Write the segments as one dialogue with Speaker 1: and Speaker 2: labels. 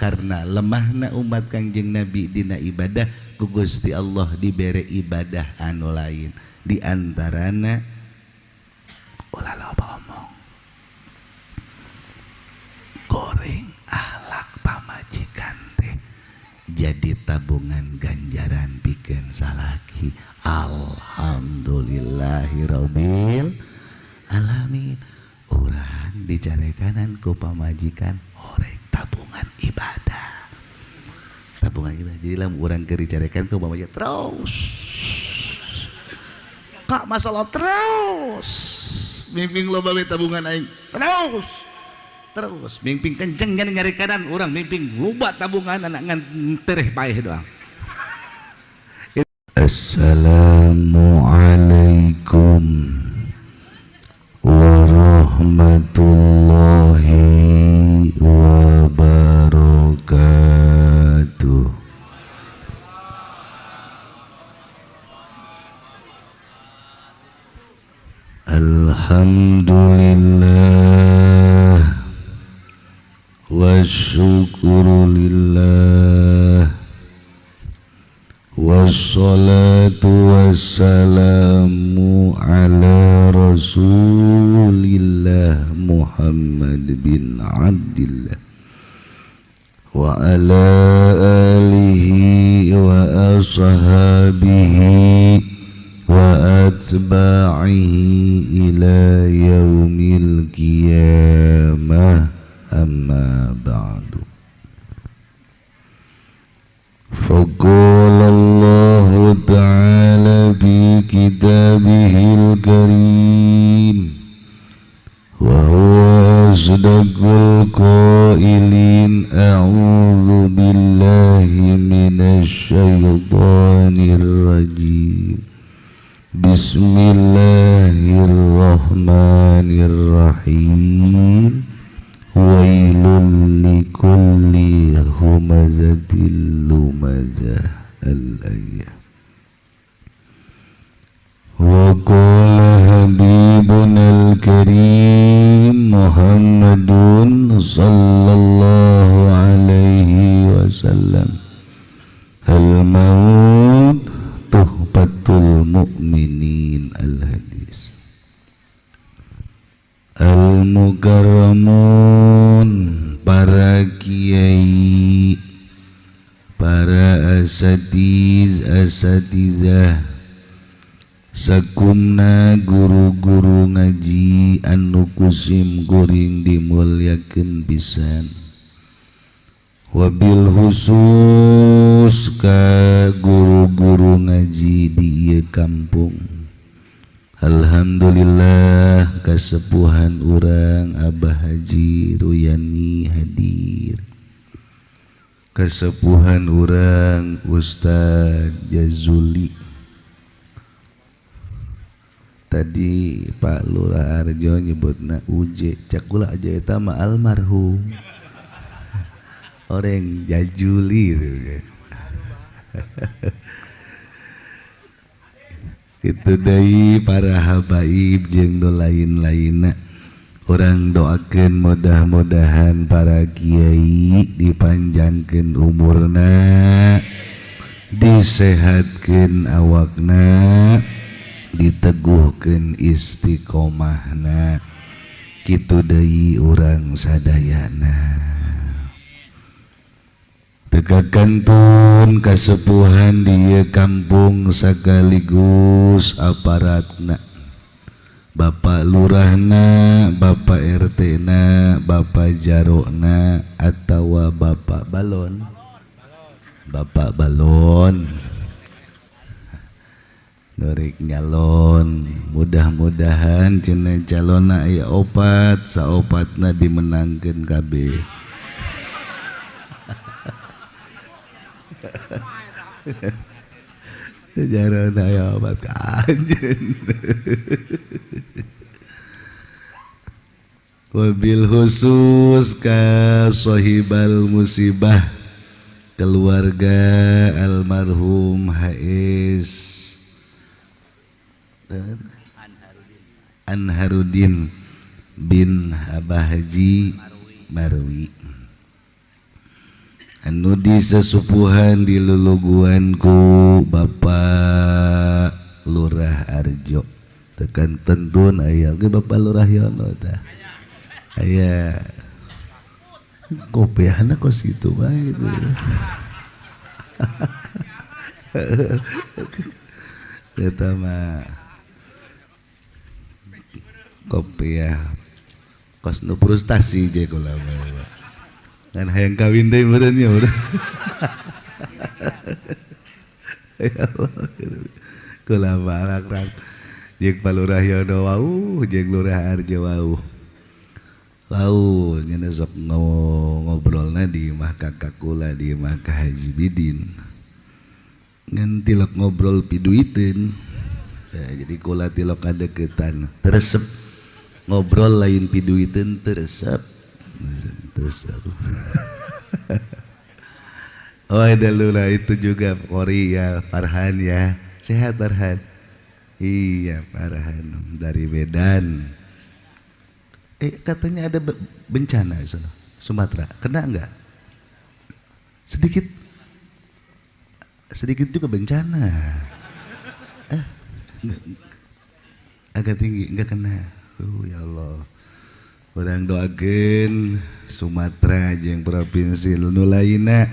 Speaker 1: karena lemahna umat Kangjeng Nabi dina ibadah ku Gusti Allah dibere ibadah anu lain di antarana ulah loba omong goreng ahlak pamajikan teh jadi tabungan ganjaran pikeun salaki. Alhamdulillahirabbil alamin. Urang dicarekanan ku pamajikan horeng tabungan ibadah. Tabungan ibadah. Jadi lamun urang keur dicarekan ku pamajikan terus. Kak masalah terus. Mimping loba we tabungan aing. Terus mimping kenceng nyarekanan urang mimping loba tabungan anak ngan tereh paeh doang. Assalamualaikum warahmatullahi wabarakatuh. Alhamdulillah wa syukurulillah wassalatu wassalamu ala rasulillah Muhammad bin Abdillah wa ala alihi wa ashabihi wa atba'ihi ila yaumil qiyamah amma ba'du. فقال الله تعالى في كتابه الكريم وهو أصدق القائلين أعوذ بالله من الشيطان الرجيم بسم الله الرحمن الرحيم ويل لكل همزة لمزة الآية. وقال حبيبنا الكريم محمد صلى الله عليه وسلم الموت تحفة المؤمنين الحديث. Al-mukarramun para kiai, para asatizah, sakumna guru-guru ngaji anu kusim kuring dimulyakeun pisan. Wabil khusus ka guru-guru ngaji di ieu kampung. Alhamdulillah kasepuhan urang Abah Haji Ruyani hadir. Kasepuhan urang Ustaz Jazuli. Tadi Pak Lurah Arjo nyebutna Uje, cak kula aja eta mah almarhum. Orang Jazuli gitu. Itu dari para habaib jeung nu lain-lainna urang doakeun mudah-mudahan para kiai dipanjangkeun umurna, disehatkeun awakna, diteguhkeun istiqomahna. Kitu deui urang sadayana. Tegakantun kasepuhan di kampung sekaligus aparatna, Bapak Lurahna, Bapak RT-na, Bapak Jarokna, atawa Bapak Balon. Bapak Balon Norik nyalon, mudah-mudahan cenah calonna aya opat, saopatna dimenangkeun kabeh. Jarona aya opat kanjeun. Wabil khusus ka sohibal musibah keluarga almarhum HS Anharudin bin Abah Haji Marwi. anu di sesepuhan di luluguanku Bapak Lurah Arjo tekan tentun aya ge Bapak Lurah Yono tah aya kopiahna kos kitu bae gitu eta mah kopiah kos nu frustasi je kula mah ngan hayang kawin deui meureun nya udah ya Allah kula mah rak jeung Pak Lurah Yono wau jeung Lurah Arjo wau nya sok ngobrolna di imah kakak kula di imah Ka Haji Bidin ngan tilok ngobrol piduiteun ya, jadi kula tilok kadeukeutan teresep ngobrol lain piduiteun teresep oh ada lula itu juga Kori ya Farhan ya sehat Farhan iya Farhan dari Medan katanya ada bencana di sana Sumatera kena enggak sedikit juga bencana agak tinggi enggak kena ya Allah urang doakeun Sumatera jeung provinsi nu lainna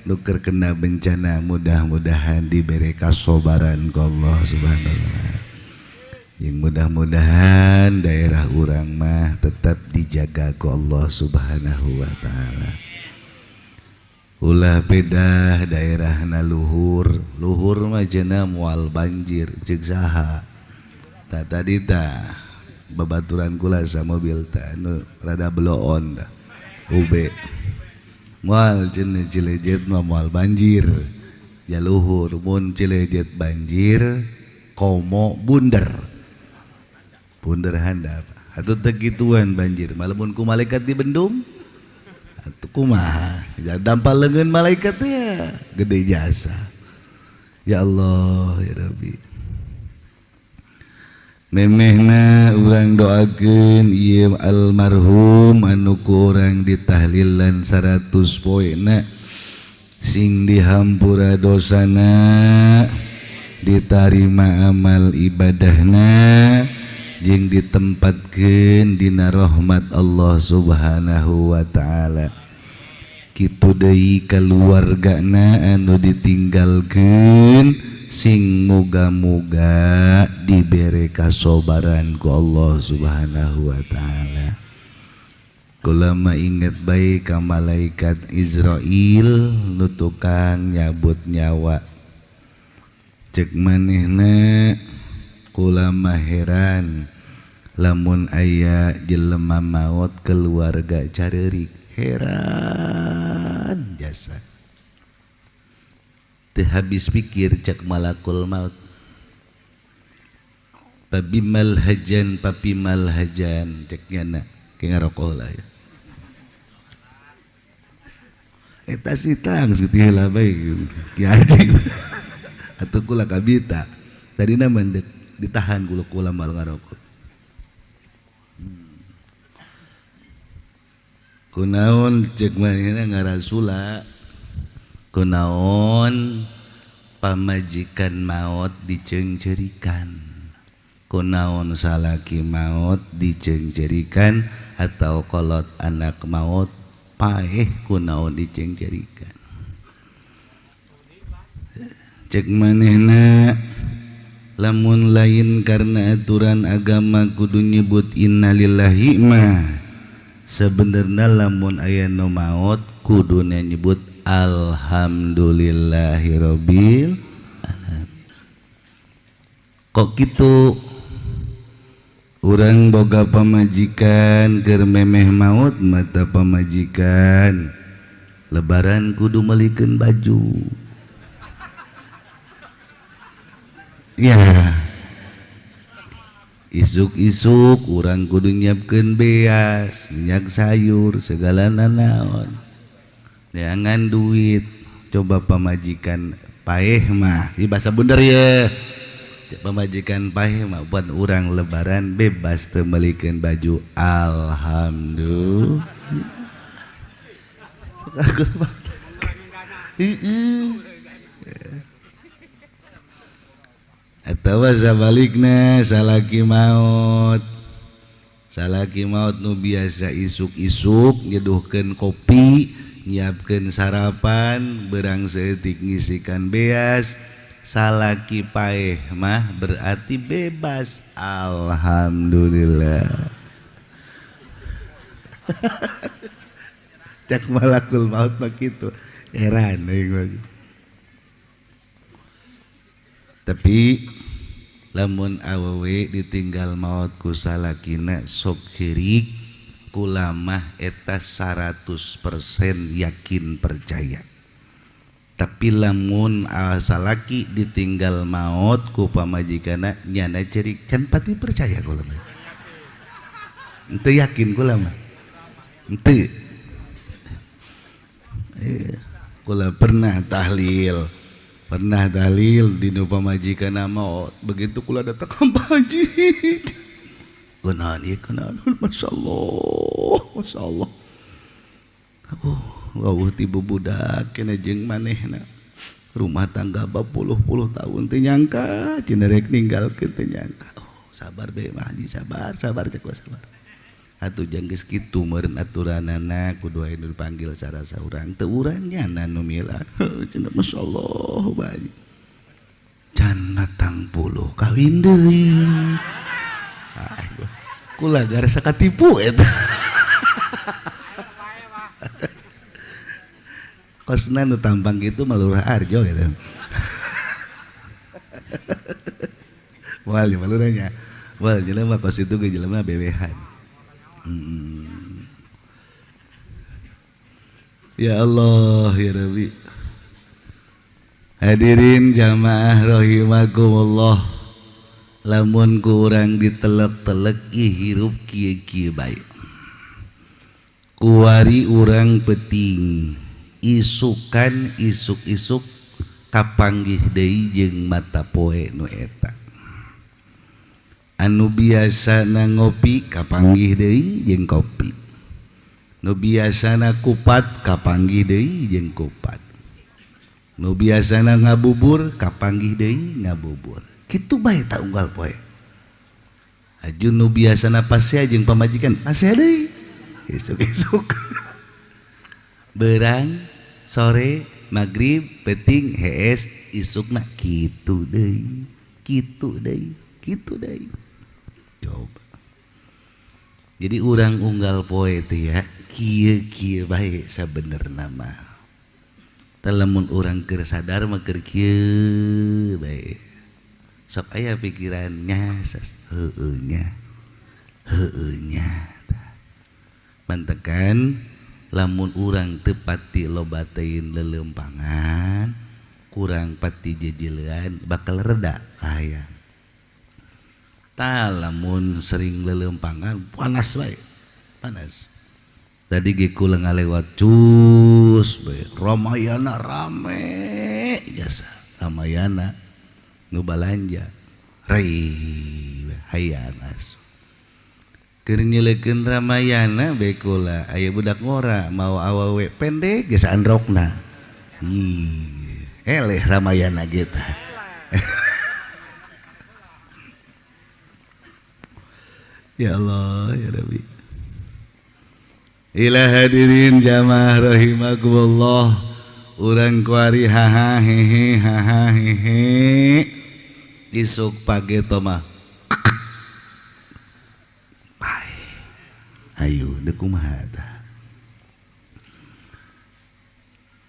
Speaker 1: nu keur kena bencana mudah-mudahan diberi kasabaran ku Allah subhanallah yang mudah-mudahan daerah urang mah tetap dijaga ku Allah subhanahu wa ta'ala ulah beda daerahna luhur mah cenah moal banjir ceuk saha tadi babaturan kula sa mobil anu rada bloon ube moal cenah Cilejet mah moal banjir jaluhur mun Cilejet banjir komo bunder handap atuh teu kituan banjir malamun ku malaikat di bendung atuh kumaha dampal leungeun malaikat ya gede jasa ya Allah ya Rabbi memehna urang doakeun ieu almarhum anu ku urang ditahlilan 100 poena sing dihampura dosana ditarima amal ibadahna jeung ditempatkeun dina rahmat Allah subhanahu wa ta'ala kitu deui kaluargana anu ditinggalkeun sing muga-muga diberi kasabaran ku Allah subhanahu wa ta'ala kula mah inget bae ka malaikat Israil nu tukang nyabut nyawa cek manehna kula mah heran lamun aya jelema maot keluarga careurik heran jasa teu habis pikir cek malakul maut pabimal hajan cek nyana ke ngarokok lah ya eta sitang sitiheula bae ki haji atuh kula kabita tadina mandek ditahan kula mal ngarokok kunaon cek manehna ngarasula kunaon pamajikan maot diceungceurikan kunaon salaki maot diceungceurikan atau kolot anak maot paeh kunaon diceungceurikan cek manehna lamun lain karena aturan agama kudu nyebut innalillahi mah sebenarnya lamun aya nu maot kuduna nyebut alhamdulillahirabbil alamin kok gitu urang boga pamajikan keur memeh maot mata pamajikan lebaran kudu melikeun baju ya isuk-isuk urang kudu nyiapkeun beas minyak sayur segala naon jangan duit coba pamajikan paeh mah di bahasa bener ya pamajikan paeh mah buat urang lebaran bebas teu meulikeun baju alhamdulillah Atawa sabalikna salaki maut nu biasa isuk-isuk nyeduhkeun kopi nyiapkeun sarapan berang seetik ngisikan beas salaki paeh mah berarti bebas alhamdulillah. Cak malakul maut mah kitu heran tapi lamun awewe ditinggal maut ku salakina sok cirik kulamah eta 100% yakin percaya. Tapi lamun salaki ditinggal maut ku pamajikana nyana cirik can pati percaya kulamah. Henteu yakin kulamah. Henteu. Kula pernah tahlil di pamajikan nama begitu kula datang ke Haji kunaon ieu kunaon masyaallah wauh ti bubudak kena jeung manehna rumah tangga 40 tahun teu nyangka cenah rek ninggalkeun teu nyangka sabar bae mah Haji sabar cek sabar atuh jang geus kitu meureun aturanana kudu aya nu dipanggil sarasa urang teu urang nyana nu mila cenah masyaallah bae can matang puluh kawin deui kula garasa katipu eta kosna nu tampang kitu mah Lurah Arjo eta wal maluranya wal jelema kos itu ge jelema bewehan. Ya Allah ya Rabbi. Hadirin jamaah rahimakumullah. Lamun ku urang ditelek-telek hirup kieu-kieu bae. Kuari urang penting isukan isuk-isuk kapanggih deui jeung mata poe nu eta. Anu biasana ngopi kapanggih deui jeung kopi. Nu biasana kupat kapanggih deui jeung kupat. Nu biasana ngabubur kapanggih deui ngabubur. Kitu bae ta unggal poe. Aju nu biasana pasea jeung pamajikan pasea deui. Esuk-esuk. Beurang sore magrib peuting hees isukna kitu deui. Kitu deui. Coba. Jadi urang unggal poe teh ya kieu bae sabenerna mah. Lamun urang keur sadar mah keur kieu bae. Sok aya pikirannya heueunya. Mantekan lamun urang teu pati lobateun lelempangan, kurang pati jejelean bakal reda aya. Lamun sering lelempangan panas bae panas tadi ge kula ngalewat cus bae Ramayana rame jasa Ramayana nu balanja rai hayang as keur nyeulekeun Ramayana bae kula aya budak ngora mau awewe pendek geus androkna eleh Ramayana kita. Ya Allah ya Rabbi. Ila hadirin jamaah rahimakumullah. Urang kuari haha hehe isuk page toma. Bae. Ayo deuk kumaha tah.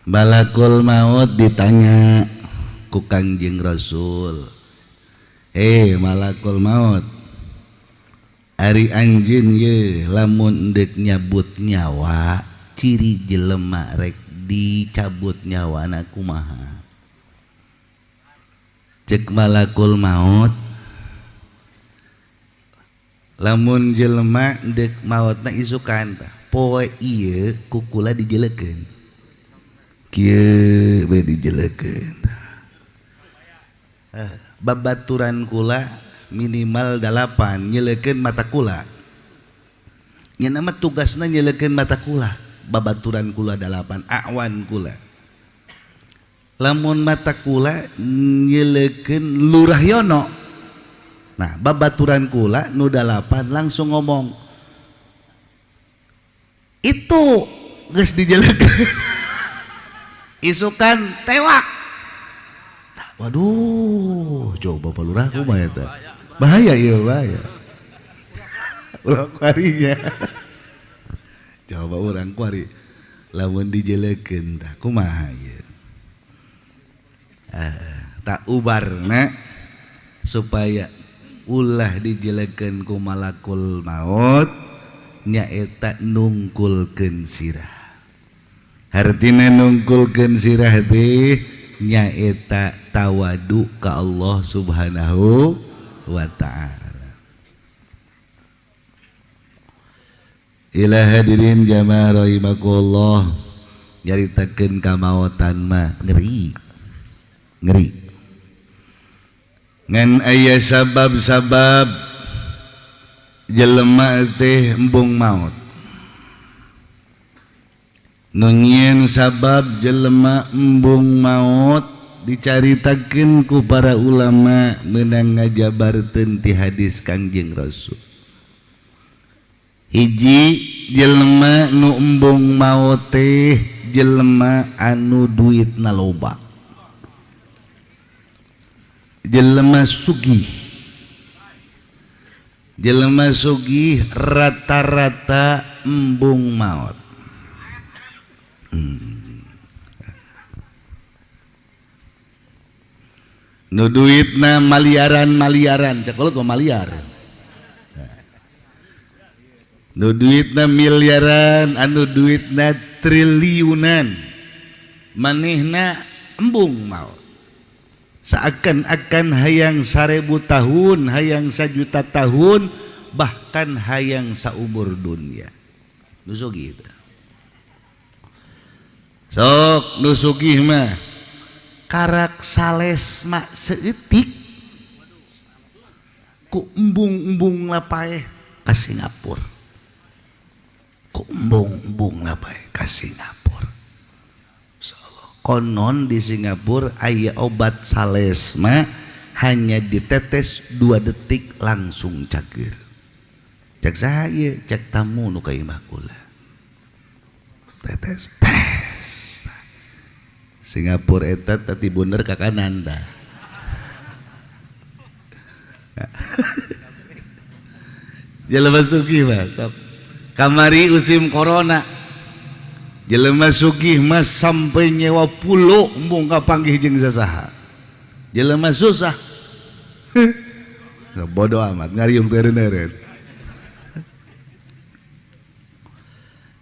Speaker 1: Malakul maut ditanya ku Kangjeng Rasul. Malakul maut ari anjeun ye lamun deuk nyabut nyawa ciri jelema rek dicabut nyawana kumaha cek malakul maut lamun jelema deuk mautna isukan poe ieu kukula dijelekeun kieu bae dijelekeun babaturan kula minimal 8 nyelekeun mata kula nya nama tugasna nyelekeun mata kula babaturan kula 8 awan kula lamun mata kula nyelekeun Lurah Yono. Nah babaturan kula nu 8 langsung ngomong itu geus dijelekeun isukan tewak. Waduh coba Pak Lurah kumaha eta bahaya ieu bahaya ulah kuarinya coba urang kuari lamun dijelekeun tah kumaha ieu tak ubarna supaya ulah dijelekeun ku malakul maut nyaeta nungkulkeun sirah. Hartina nungkulkeun sirah teh nyaeta tawadu ka Allah Subhanahu wa taala. Ila hadirin jamaah rahimakumullah, nyaritakeun kamaotan mah ngeri ngan aya sabab-sabab jelema teh embung maut. Nungieun sabab jelema embung maut dicaritakeun ku para ulama meunang ngajabarkeun ti hadis Kangjeng Rasul. Hiji jelema nu embung maut teh jelema anu duitna loba. Jelema sugih rata-rata embung maut. Nu duitna maliaran cek ulut maliar. Nu duitna miliaran, anu duitna triliunan, manehna embung maut. Seakan-akan hayang 1000 tahun, hayang 1.000.000 tahun, bahkan hayang saumur dunia. Nu sugih teh. Sok nu sugih mah karak sales mah seeutik ku embung-embung lapaeh ka Singapura. Ku embung-embung lapaeh ka Singapura. Konon di Singapura aya obat sales mah hanya ditetes 2 detik langsung cager. Cek saha ieu? Cek tamu nu ka imah kula. Tetes tes. Singapura eta tati bener ka kanan dah. Jelema sugih mah kamari usim corona. Jelema sugih mah sampai nyewa pulo embung kapanggih jeung sasaha. Jelema susah bodoh amat ngariung teureun-eureun.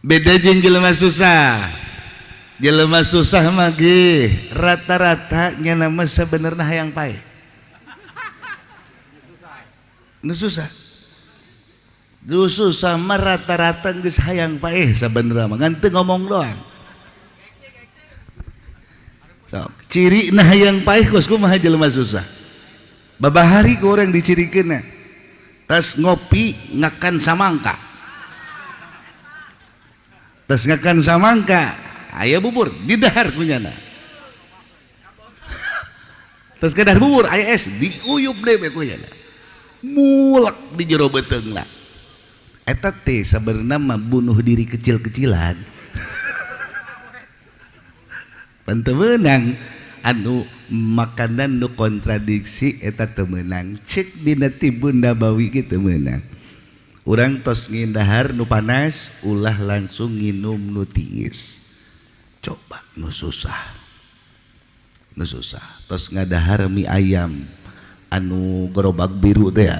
Speaker 1: Beda jeung jelema susah. Jelema susah mah ge rata-rata nya nama sabenerna hayang paeh. Nu susah. Du susah mah rata-rata geus hayang paeh sabenerna mah ngan teu ngomong doang. So, cirina hayang paeh kos kumaha jelema susah. Babahari ku urang dicirikeunna. Tas ngopi ngakan samangka. Tas ngakan samangka, aya bubur didahar kunyana. Tas kadar bubur aya es diuyup dewe kunyana. Mulak di jero beuteungna. Eta teh sabenerna mah bunuh diri kecil-kecilan. Panteu meunang anu makanan nu kontradiksi eta teu meunang. Cek dina Tibun Nabawi kitu meunang. Urang tos ngindahar nu panas ulah langsung nginum nu tiis. Coba nu susah. Nu susah. Tos ngadahar mie ayam anu gerobak biru teh ya.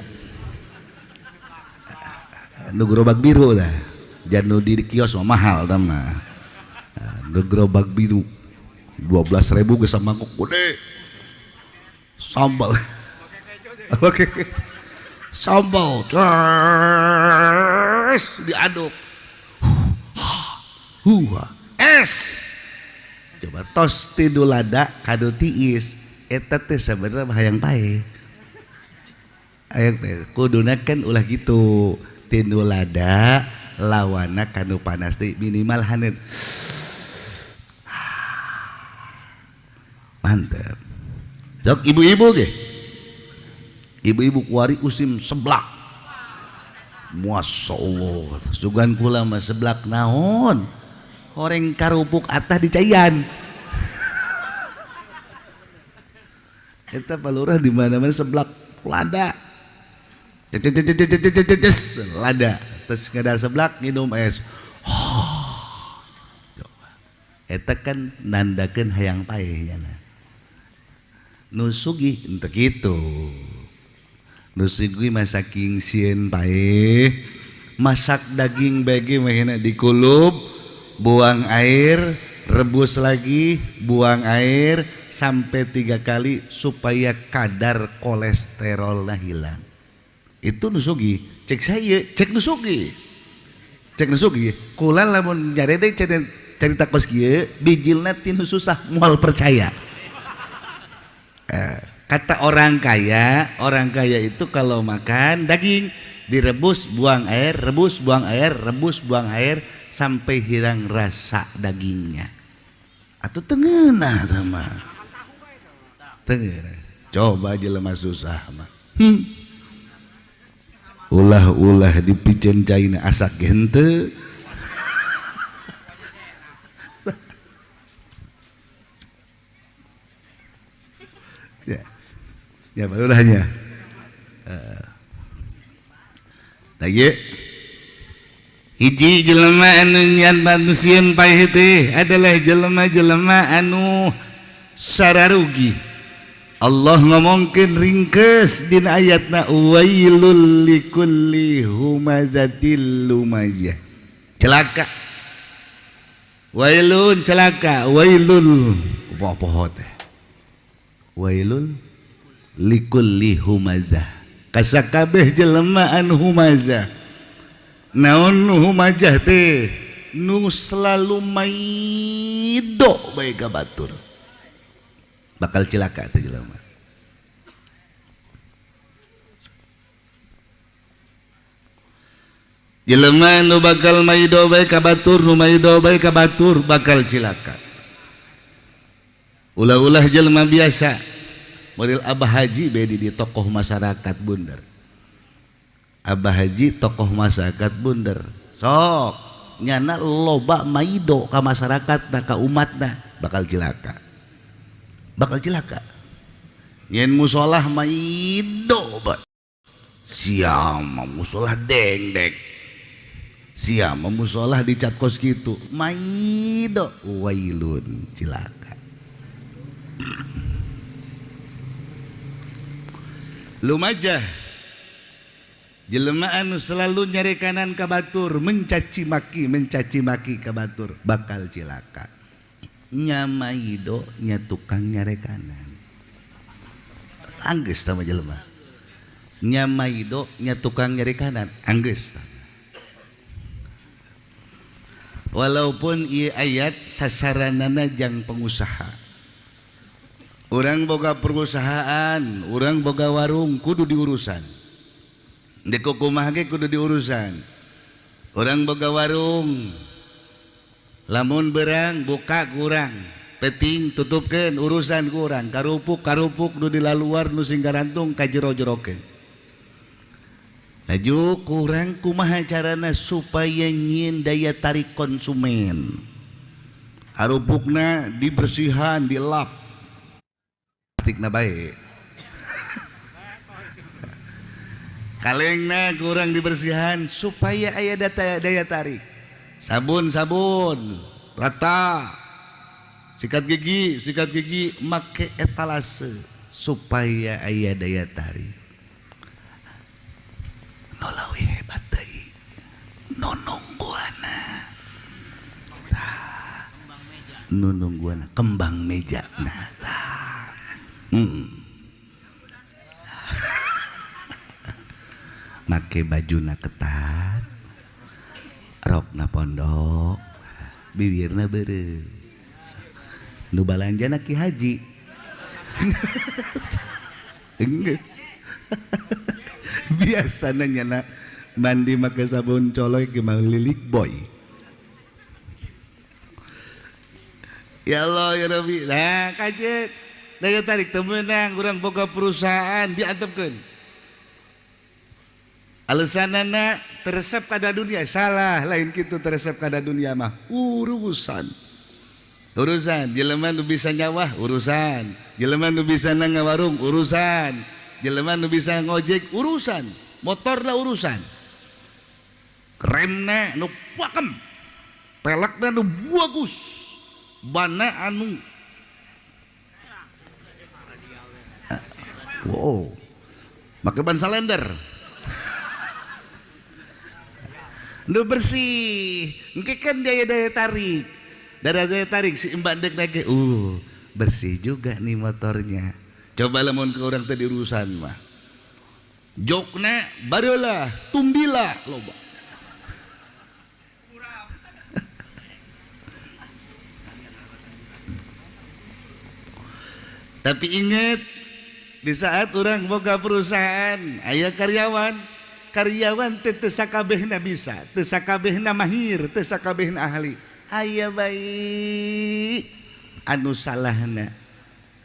Speaker 1: Nu gerobak biru dah janu di kios mah mahal tah mah. Nu gerobak biru 12.000 geus samangkok gede sambal oke sambal terus diaduk es coba tos tidu lada kado tiis eta teh sabenerna hayang paeh hayang paeh kuduna kan ulah gitu tindu lada lawana kanu panas teh minimal haneut Mantap. Sok ibu-ibu ge. Ibu-ibu kuari usim seblak. Masya Allah. Sugan kula mah seblak naon. Horeng karupuk atah di cayan. Eta palurah di mana-mana seblak lada. Lada. Terus ngada seblak minum es. Eta kan nandakeun hayang paeh nya. Nu sugih henteu kitu. Nu sugih masaking sieun paeh, masak daging bege mah dikulup, buang air, rebus lagi, buang air sampai 3 kali supaya kadar kolesterolnya hilang. Itu nu sugih. Cek saya, cek nu sugih. Cek nu sugih. Kula lamun nyarede cerita kos kieu, bijilna tinu susah moal percaya. Kata orang kaya itu kalau makan daging direbus, buang air, rebus, buang air, rebus, buang air sampai hilang rasa dagingnya. Atau tengenah mah. Tengenah. Coba jelema susah mah. Ulah-ulah dipijen caina asak henteu. Ya balurahnya. Lagi hiji jelema anu nyan manusieun paeh teh adalah jelema-jelema anu sararugi. Allah ngomongkeun ringkes dina ayatna wailul likulli humazatil lumazah. Celaka. Wailun celaka, wailul poho teh. Wailul likulli humazah. Kasakabeh jelema anu humazah. Naon nu humazah teh? Nu selalu maido bae ka batur. Bakal cilaka teh jelema. Jelema nu bakal maido bae ka batur, nu maido bae ka batur bakal cilaka. Ulah-ulah jelema biasa. Model Abah Haji bedi di tokoh masyarakat Bunder. Abah Haji tokoh masyarakat Bunder. Sok nyana loba maido ka masyarakatna ka umatna bakal cilaka. Bakal cilaka. Nyen musolah maido ba. Siam musolah deng-deng. Siam musolah dicat kos kitu. Maido wailun cilaka. Lumajah jelema anu selalu nyarekanan ka batur, mencaci maki ka batur bakal cilaka. Nya maido nya tukang nyarekanan. Anggeus tah jelema. Nya maido nya tukang nyarekanan, anggeus. Walaupun ieu ayat sasaranana jang pengusaha. Orang boga perusahaan, orang boga warung kudu diurusan. Di kukumah ge kudu diurusan. Orang boga warung, lamun berang buka kurang, peting tutupkeun urusan kurang. Karupuk nu dilaluar nu sing garantung ka jero-jerokeun. Laju kurang kumaha carana supaya nyieun daya tarik konsumen. Harupukna dibersihan, dilap. Plastikna bae. Kalengna kurang dibersihan supaya aya daya tarik. Sabun rata. Sikat gigi make etalase supaya aya daya tarik. Nolawi hebat deui. Nunungguana kembang meja. Make bajuna ketat, rokna pondok, bibirna beureuh. Nu balanjana Ki Haji. Geus. Biasana nyana mandi make sabun coloy ge mah lilik boy. Ya Allah ya Rabbi. Nah kajet daya tarik temenang urang boga perusahaan diantepkeun alasanana teresep kada dunia salah lain kitu teresep kada dunia mah urusan jelema nu bisa nyawah urusan jelema nu bisa ngawarung urusan jelema nu bisa ngojek urusan motorna urusan remna nu pakem pelekna nu bagus bana anu wow make ban salender nu bersih engke kan daya tarik si mbak dek nake bersih juga nih motornya coba lamun ke orang tadi urusan mah jokna barulah tumbila loba tapi ingat di saat orang boga perusahaan aya karyawan teu sakabehna bisa teu sakabehna mahir teu sakabehna ahli aya baik anu salahna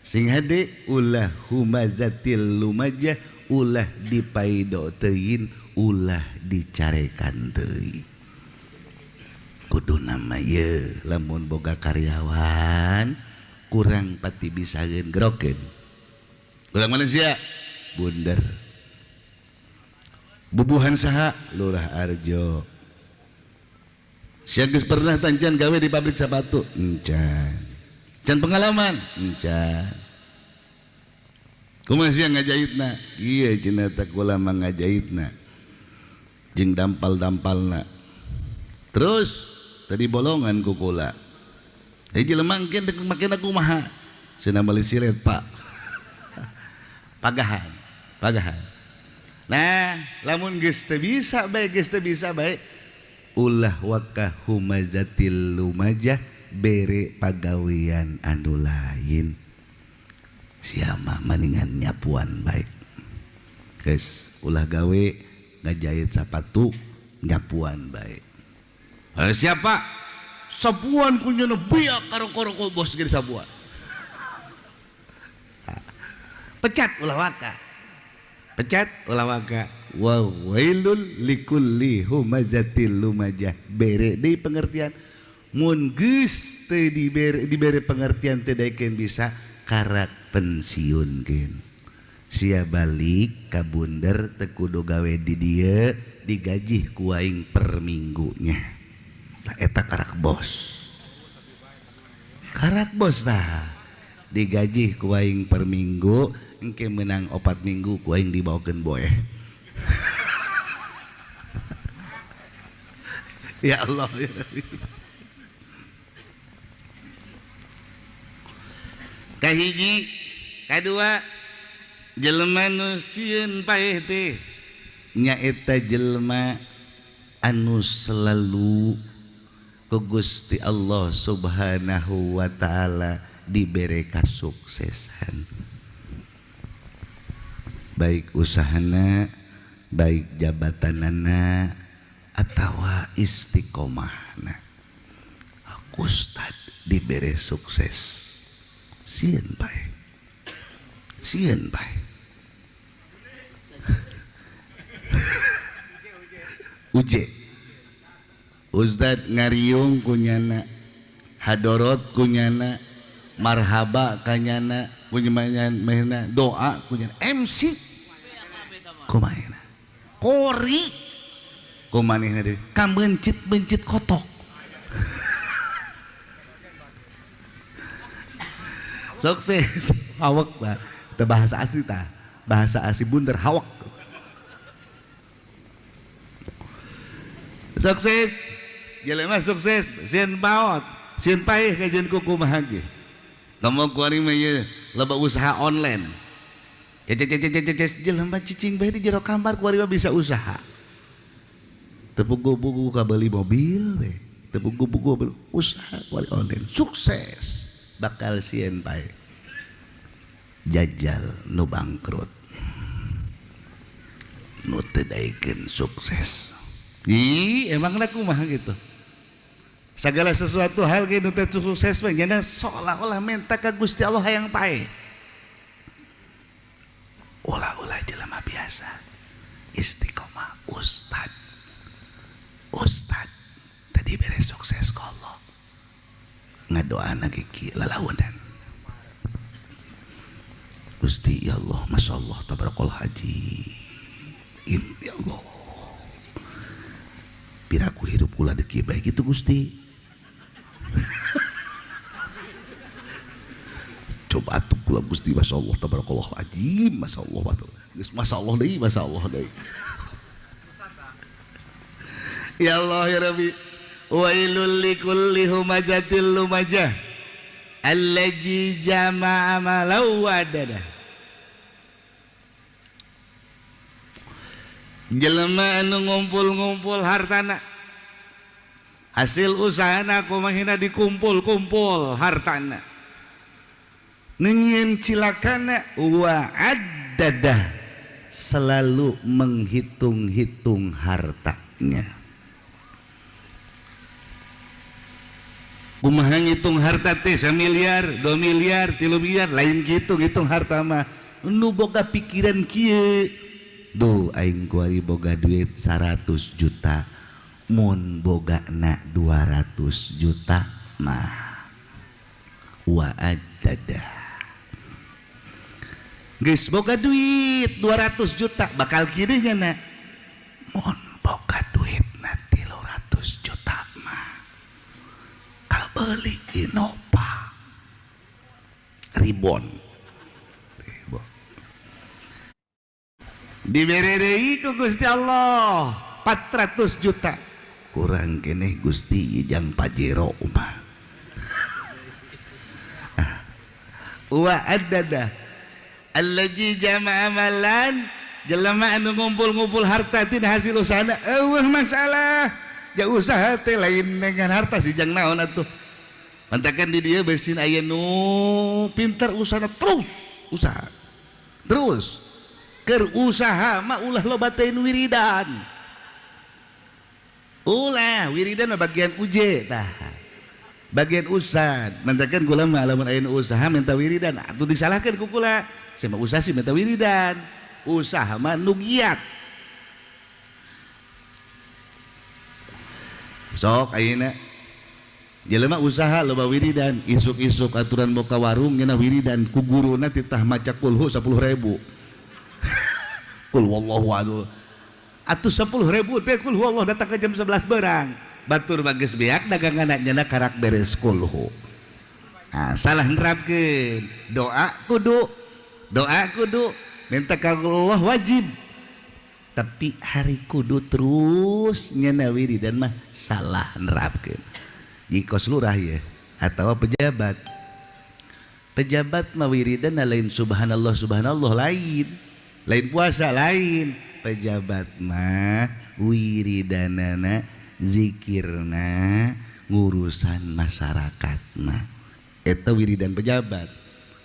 Speaker 1: sing hade ulah humazatil lumajah ulah dipaido teuin ulah dicarekan teuing kudu nama ye lamun boga karyawan kurang pati bisa gerokeun urang Malaysia bunder bubuhan saha Lurah Arjo sia geus pernah tancan gawe di pabrik sepatu can pengalaman kumaha sia ngajahitna ieu cenah tak ulama ngajahitna jeung dampal-dampalna terus tadi bolongan ku kula jelema engke teu makena kumaha cenah bali silet Pak pagahan nah lamun geus teu bisa bae ulah wakah humazatil lumajah bere pagawean anu lain siapa maningan nyapuan baik guys ulah gawe ngajahit sepatu nyapuan baik siapa sapuan kunyana biak karo bos gede sapuan pecat ulah waka wa wailul likulli humazatil lumajah bere deui pengertian mun geus teu dibere pengertian teu daekeun bisa karak pensiunkeun sia balik ka bunder teu kudu gawe di dieu digaji ku aing per minggunya tah eta karak bos tah digaji ku aing per minggu engke menang 4 minggu ku aing dibawakeun boe ya Allah ya Rabbi. Kahiji kadua jelema nu sieun paeh teh nyaeta jelema anu selalu ku Gusti Allah Subhanahu wa taala dibere kasuksesan baik usahana baik jabatanana atawa istiqomahna Ustad dibere sukses sieun bae uje Ustad ngariung kunyana hadorot kunyana marhaba kanyana kunyana doa kunyana MC kumaha kori kumanehna deui ka bencit kotok sukses hawak lah itu bahasa asli tah bahasa asli bunder hawak sukses jelema sukses sieun paot sieun paeh kajian kumaha ge ngomong kuari mah ieu loba usaha online jelema cicing bae di jero kamar kuari mah bisa usaha tepugu-pugu ka beli mobil we tepugu-pugu usaha kuari online sukses bakal sieun pae jajal nu bangkrut nu teu daekeun sukses emangna kumaha gitu segala sesuatu hal ge nu teu sukses mah nya seolah-olah minta ka Gusti Allah hayang pae ulah-ulah jelema biasa istiqomah ustad tadi beres sukses ka Allah ngadoana gigi lalaunan Gusti ya Allah masya Allah tabarakallah haji ya Allah piraku hidup ulah deki baik itu Gusti coba atuh kula Gusti masya Allah tabarakallah haji masya Allah masya Allah deui ya Allah ya Rabbi wailul likulli humajatil lumajah allazi jama'a malau wadada jelema anu ngumpul-ngumpul hartana hasil usahana kumahina dikumpul-kumpul hartana ningin cilakana wa addada selalu menghitung-hitung hartanya kumaha ngitung harta teh 1 miliar 2 miliar 3 miliar lain gitu ngitung harta mah nu boga pikiran kieu duh aing kuari boga duit 100 juta mun boga na 200 juta mah wa adada geus boga duit 200 juta bakal kieu nya na mun boga duit na 300 juta mah beli Innova ribon dibere deui ku Gusti Allah 400 juta kurang keneh Gusti jang Pajero mah wa addada allazi jama'a malan jelema anu ngumpul-ngumpul harta tina hasil usahana eueuh masalah ja usaha teh lain dengan harta si jang naon atuh mantakan di dia besin aya nu pinter usahana terus usaha terus keur usaha mah ulah loba teh wiridan ulah wiridan mah bagian uje tah bagian usad mantakan kula mah lamun aya usaha minta wiridan atuh disalahkeun ku kula sia mah usaha sih minta wiridan usaha mah nu giat sok ayeuna jelema usaha loba wiridan isuk-isuk aturan boka warung nya wiridan ku guruna titah maca kulhu 10.000 kul wallahu adu atuh 10.000 teh kulhu Allah datang ke jam 11 berang batur bageus beak dagangan nya karak beres kulhu nah salah nerapkeun doa kudu minta ka Allah wajib tapi hari kudu terus nya wiridan mah salah nerapkeun jikos lurah ya atau pejabat mah wiridan lain subhanallah lain puasa lain pejabat mah wiridanana zikirna ngurusan masyarakatna eta wiridan pejabat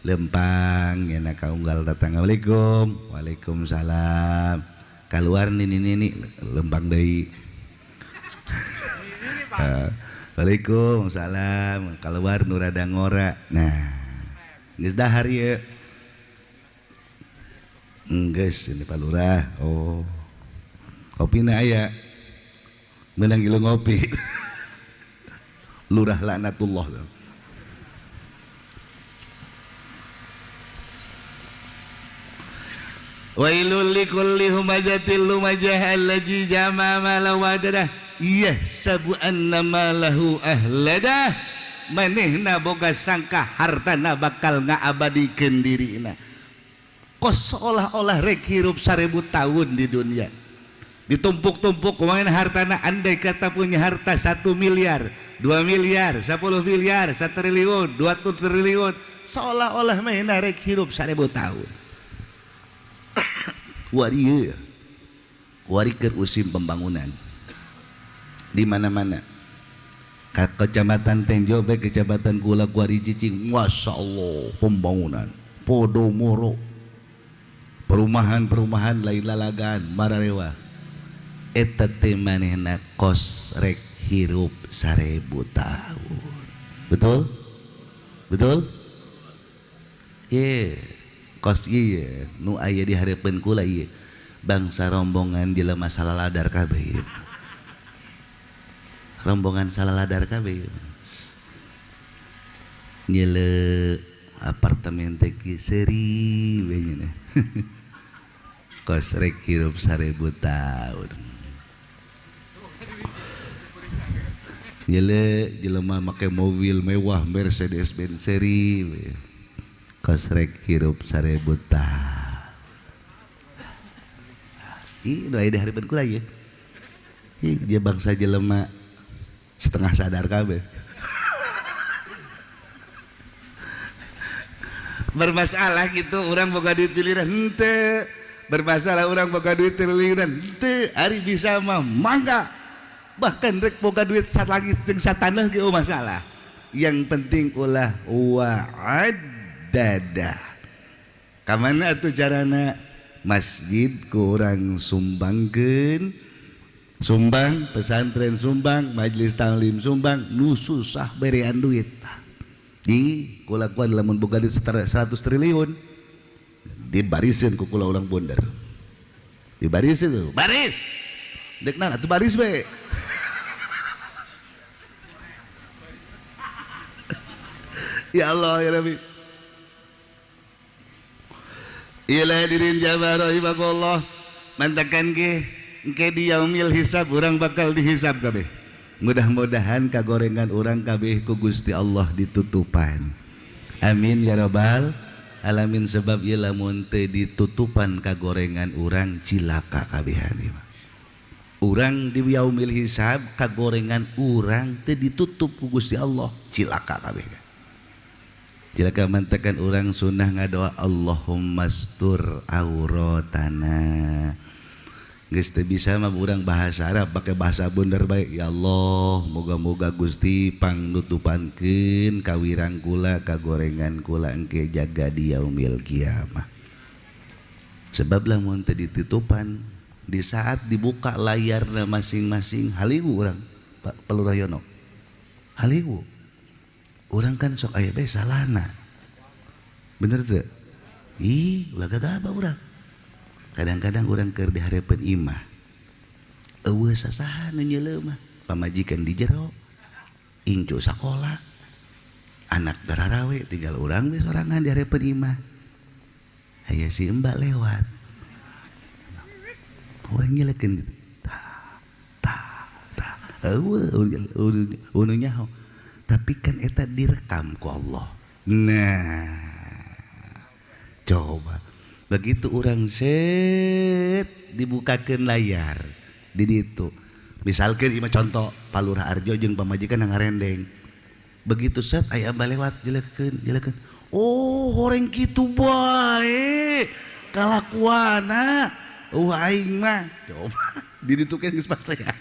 Speaker 1: lempang nya kaunggal datang assalamualaikum waalaikumsalam keluar nini lempang deui Waalaikumsalam keluar nu rada ngora nah geus dahar ieu geus ini Pak Lurah oh kopina aya meunang gilu ngopi Lurah laknatullah wailul likulli humajatil lumajah allazi jama'a malahu wadadah iya sabu annama lahu ahladah manehna boga sangka hartana bakal ngaabadikeun dirina kos seolah-olah rek hirup 1000 tahun di dunia ditumpuk-tumpuk kumaha hartana andai kata punya harta 1 miliar 2 miliar 10 miliar 1 triliun 2 triliun seolah-olah manehna rek hirup 1000 tahun wari keur usim pembangunan di mana-mana kecamatan Tenjobe kecamatan Kula Kuari Cicing masya Allah pembangunan Podomoro perumahan lain lalagan mararewa eta teh manehna kos rek hirup 1000 tahun betul kos iya nu aya di hareupeun kula ieu bangsa rombongan jelema salaladar kabeh ieu rombongan salaladar kabeh nyele apartemen teh seri we nya kos rek hirup 1000 tahun nyele jelema make mobil mewah Mercedes Benz seri we kos rek hirup 1000 tahun ih doa di hareupeun kula ieu ih dia bangsa jelema setengah sadar kabeh bermasalah gitu orang boga duit miliaran henteu bermasalah orang boga duit triliunan henteu ari bisa mah mangga bahkan rek boga duit sat lagi jeung sataneuh ge masalah yang penting ulah wa'adada kamana atuh carana masjid ku urang sumbangkeun sumbang pesantren sumbang majelis taklim sumbang nu susah berean duit di kula kuat lamun boga duit 100 triliun dibarisin ku kula ulang bundar dibarisin tuh baris dek naon atuh baris we ya Allah ya Rabbi ilah hadirin jamaah rahimakumullah mantakan ge engke di yaumil hisab urang bakal dihisab kabeh mudah-mudahan kagorengan orang kabeh ku Gusti Allah ditutupan amin ya rabbal alamin sebab ieu lamun teu ditutupan kagorengan urang cilaka kabehan urang di yaumil hisab kagorengan urang teu ditutup ku Gusti Allah cilaka kabeh cilaka mantakan urang sunnah ngadoa Allahumma astur auratana geus teu bisa mah urang bahasa Arab pakai bahasa bener bae ya Allah moga-moga Gusti pangnutupankeun kawirang kula kagorengan kula engke jaga di yaumil kiamah sebab lamun teu ditutupan di saat dibuka layarna masing-masing haliwu urang Pak Pelurayono haliwu urang kan sok aya bae salahna bener teu ih ulah gagaba urang kadang-kadang orang keur di hareupeun imah eueuh sasaha nu nyeuleum mah pamajikan di jero incu sakola anak gararawe tinggal urang we sorangan di hareupeun imah aya si mbak lewat urang nyelekeun eueuh unu nyaho tapi kan eta direkam ku Allah nah coba begitu orang set dibukakan layar di ditu misalkan ima contoh Palurah Arjo jeung pamajikan yang ngarendeng begitu set aya amba lewat jelekeun oh horeng kitu bae kalakuana aing mah coba di ditu kan geus pas saya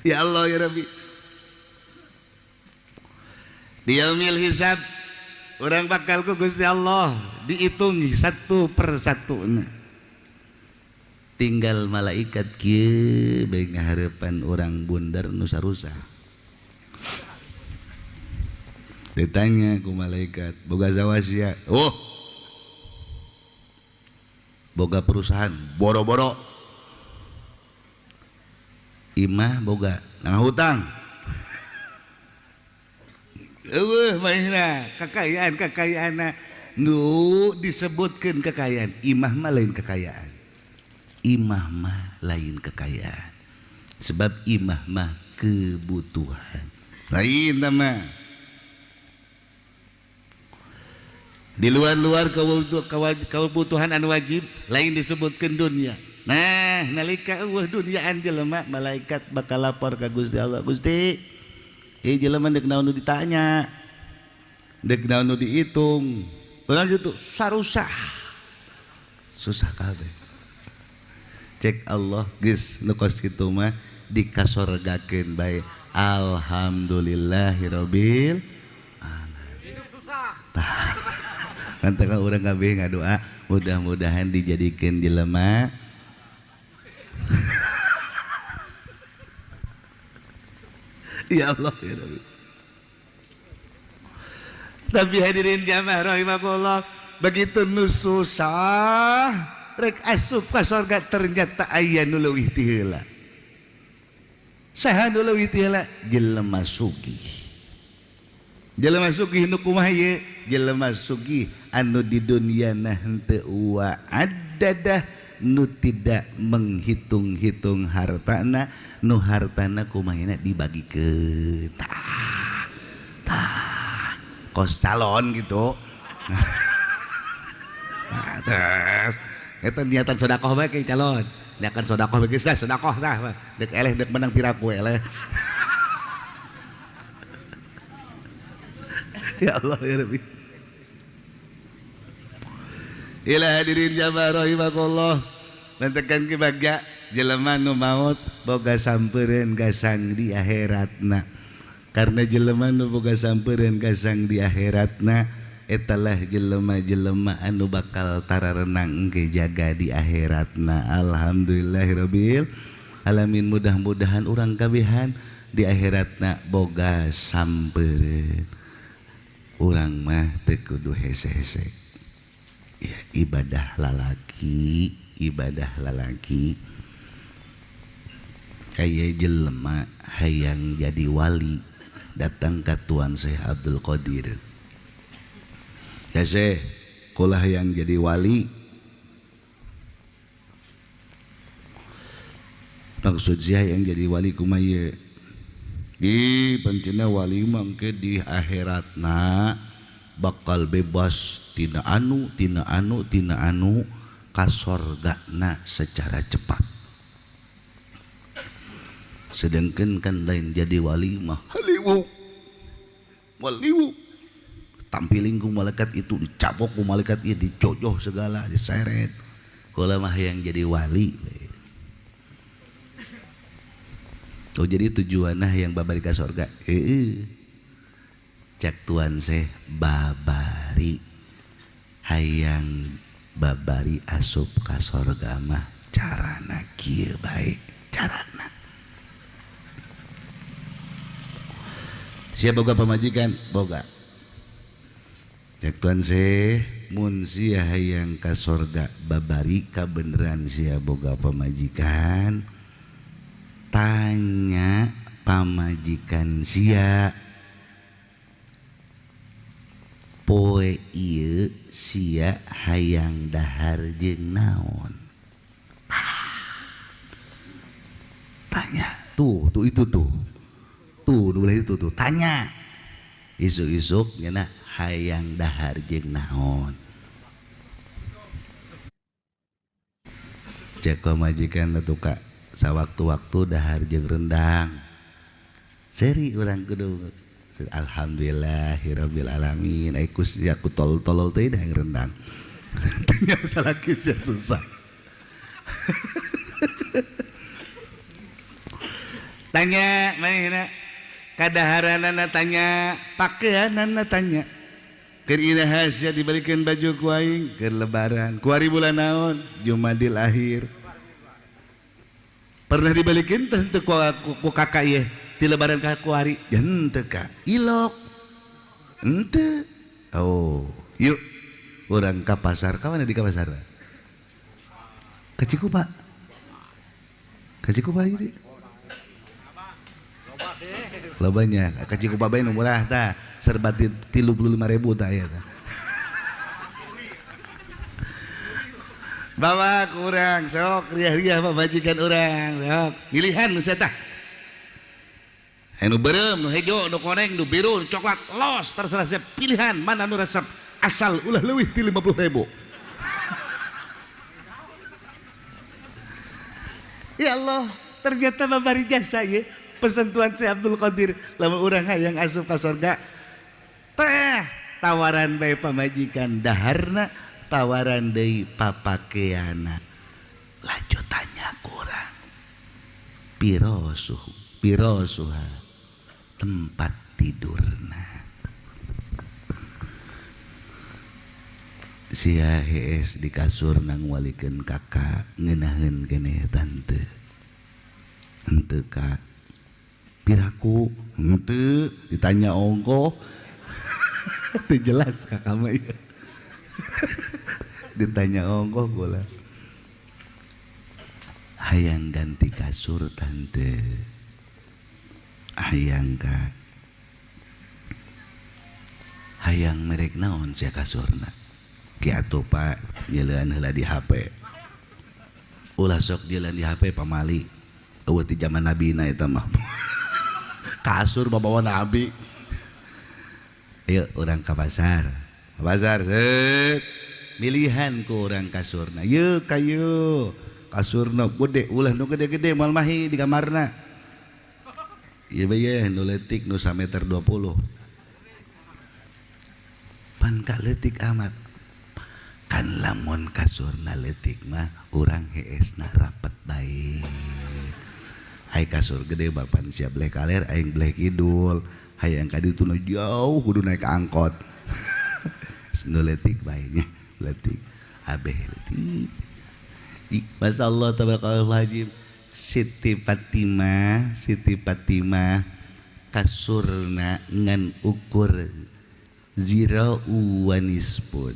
Speaker 1: ya Allah ya Rabbi di yaumil hisab orang bakal ku Gusti Allah dihitungi satu persatu tinggal malaikat kieu bae ngahareupan orang bundar nu sarusa ditanya ku malaikat boga zawasia oh boga perusahaan boro-boro imah boga nang hutang eueuh mainna kekayaanna nu disebutkeun kekayaan imah mah lain kekayaan imah mah lain kekayaan sebab imah mah kebutuhan lain mah di luar-luar kebutuhan anu wajib lain disebutkeun dunia nah nalika eueuh dunyaan jelema malaikat bakal lapor ka Gusti Allah Gusti jelema deuk naon nu ditanya deuk naon nu dihitung urang gitu sarusah susah kabeh cek Allah geus nu kos kitu mah dikasorgakeun bae alhamdulillahirabbil alamin susah antara urang kabeh ngadoa mudah-mudahan dijadikeun jelema ya Allah ya Rabbi tapi hadirin jamaah rahimakumullah begitu nu susah rek asup ka surga ternyata aya nu leuwih ti heula. Saha nu leuwih ti heula? Jelema sugih. Jelema sugih nu kumaha ye? Jelema sugih anu di dunyana henteu wa addadah, nu tidak menghitung-hitung hartana, nu hartana kumahina dibagikeun. Tah kos calon gitu. Nah, terus eta niatan sedekah bae ke calon. Niatan sedekah bae geus sedekah tah. Dek eleh dek menang piraku eleh. Ya Allah ya Rabbi. Ila hadirin jamaah rahimakumullah. Nantekan ke bagja jelema nu maot boga sampeureun gasang di akhiratna. Karena jelema nu boga sampeureun gasang di akhiratna etalah jelema-jelema anu bakal tararenang engke jaga di akhiratna. Alhamdulillahirabbil alamin. Mudah-mudahan urang kabehan di akhiratna boga sampeureun. Urang mah teu kudu hese-hese. Ya, ibadah lalaki aya jelema hayang jadi wali datang ka Tuan Syekh Abdul Qadir. Ya Syekh, kulah hayang jadi wali. Maksud saya yang jadi wali kumaha? Di pancena wali mangke di akhiratna bakal bebas tina anu ka sorgana secara cepat. Sedangkan kan lain jadi wali mah haliwu tampiling ku malaikat itu dicapok ku malaikat ieu dicojoh segala diseret. Kula mah yang jadi wali. Oh jadi tujuanna yang babari ka sorga. Cak Tuan Syekh babari hayang babari asup ka sorga mah carana kieu bae carana. Sia boga pamajikan boga. Cak Tuan Syekh mun sia hayang ka sorga babari kabeneran sia boga pamajikan. Tanya pamajikan sia poe ieu sia hayang dahar jeung naon. Tanya tuh itu tuh dulu itu tuh tanya isuk-isuk nya hayang dahar jeung naon. Cek pamajikan atuh Kak sawaktu-waktu dahar jeung rendang. Seri urang kudu alhamdulillahirabbil alamin. Aku siaku tol-tolol teh dahar rendang. Tanya salaki sia susah. Tanya mana kadaharanana tanya pakaianana tanya. Keur iraha sia dibalikeun baju ku aing keur lebaran. Ku hari bulan naon? Jumadil akhir. Pernah dibalikin teh ku kakak ieu ti lebaran ka ku hari henteu Kak ilok henteu. Oh yuk urang ka pasar kawana di ka pasar ka Cikupa ieu lobanya ka Cikupa bae nu murah tah serba 35.000 tah aya tah. Bawa kurang sok riah-riah pamajikan urang sok pilihan nu sia tah anu beureum nu hejo nu koneng nu biru nu coklat los terserah sia pilihan mana nu resep asal ulah leuwih ti 50.000. Ya Allah ternyata babari jasa ye pesen Tuan Syekh Abdul Qadir lamun urang hayang asup ka surga teh tawaran bae pamajikan daharna tawaran deui papakeana. Lanjut tanya kurang piro suha tempat tidurna. Sia hees di kasur nang walikeun kakak ngeunaheun keneh tante. Henteu Kak. Piraku? Henteu ditanya ongkoh. Teu jelas kakak mah ieu. ditanya ongkoh bola. Hayang ganti kasur tante, hayang ka, hayang merek naon sia kasurna, ki atuh pak nyeuleun heula di HP, ulah sok jalan di HP pamali, eueuh ti zaman nabina eta mah, kasur bawa nabi, ayo orang ke pasar set, milihan ku orang kasurna, yuk kayu. Kasurna gede ulah nu gede-gede moal mahi di kamarna. Ieu bae nu leutik nu 1 meter 20. Pan ka leutik amat. Kan lamun kasurna leutik mah urang heesna rapet bae. Ai kasur gede bapan siap belah kaler aing belah kidul. Hayang ka ditu nu jauh kudu naik angkot. Nu leutik bae nya, leutik. Abeh leutik. Masya Allah tabarakallah. Siti Fatimah kasurna ngan ukur zero wanis pun